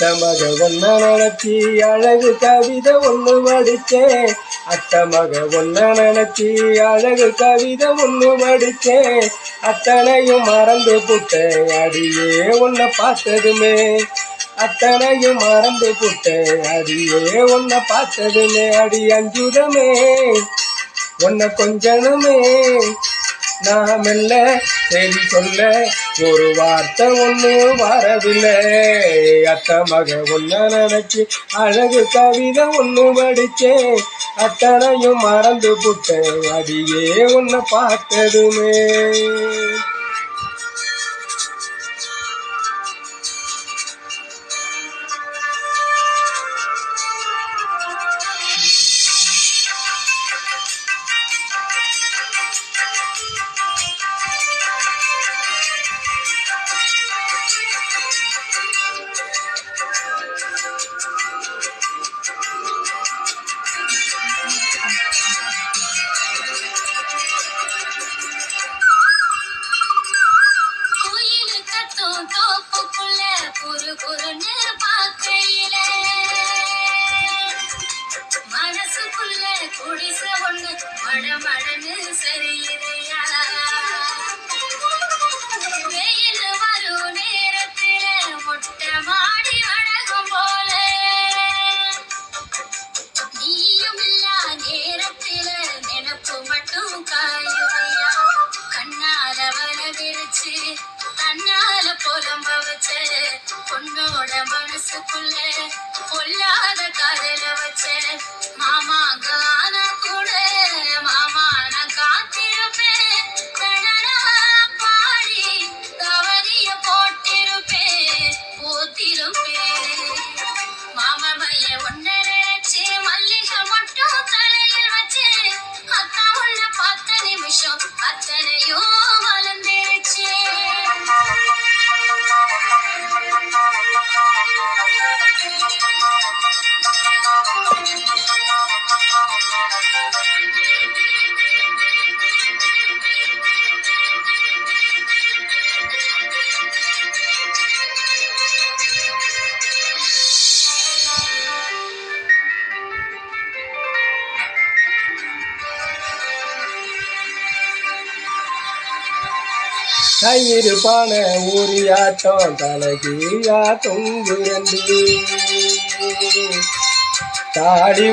அத்தமக ஒன்ன நினைச்சி அழகு கவிதை ஒண்ணு படிச்சேன். அத்தமக ஒன்ன நினைச்சி அழகு கவிதை ஒண்ணு படிச்சேன். அத்தனையும் மறந்து புட்டேன் அடியே உன்னை பார்த்ததுமே. அத்தனையும் மறந்து புட்டேன் அடியே உன்னை பார்த்ததுமே. அடி அஞ்சுதமே உன்னை கொஞ்சனுமே நான் மெல்ல சரி சொல்ல ஒரு வார்த்தை ஒண்ணு வரவில்லை. அத்தமக ஒன்ன நினைச்சு அழகு கவிதை ஒண்ணு படிச்சேன். அத்தனையும் மறந்து புட்டேன் அடியே உன்னை பார்த்ததுமே. மனசுக்குள்ள குடிச ஒண்ணு மடமடன்னு சரியில்லையா? வெயில் வரும் நேரத்தில மொட்டை மாடி வடகம் போல நீயும் இல்லா நேரத்தில நினப்பு மட்டும் காயுவையா? கண்ணால வல விரிச்சு தன்னால புலம்ப வச்ச பொண்ணோட மனசுக்குள்ள பொல்லாத காதல வச்ச மாமா கானா கூட மாமா நான் காத்திருப்பேன். பாடி கவனிய போட்டிருப்பேன் போத்திருப்பேன். மாமா மைய ஒன்ன நினைச்சு மல்லிகை மட்டும் தலையில் வச்சு அத்தா உள்ள 10 நிமிஷம் அத்தனையும் வளர்ந்துருச்சு. கயிறு பானை ஊரியாட்டம் தலைகீழா தொங்குரண்டு தாடி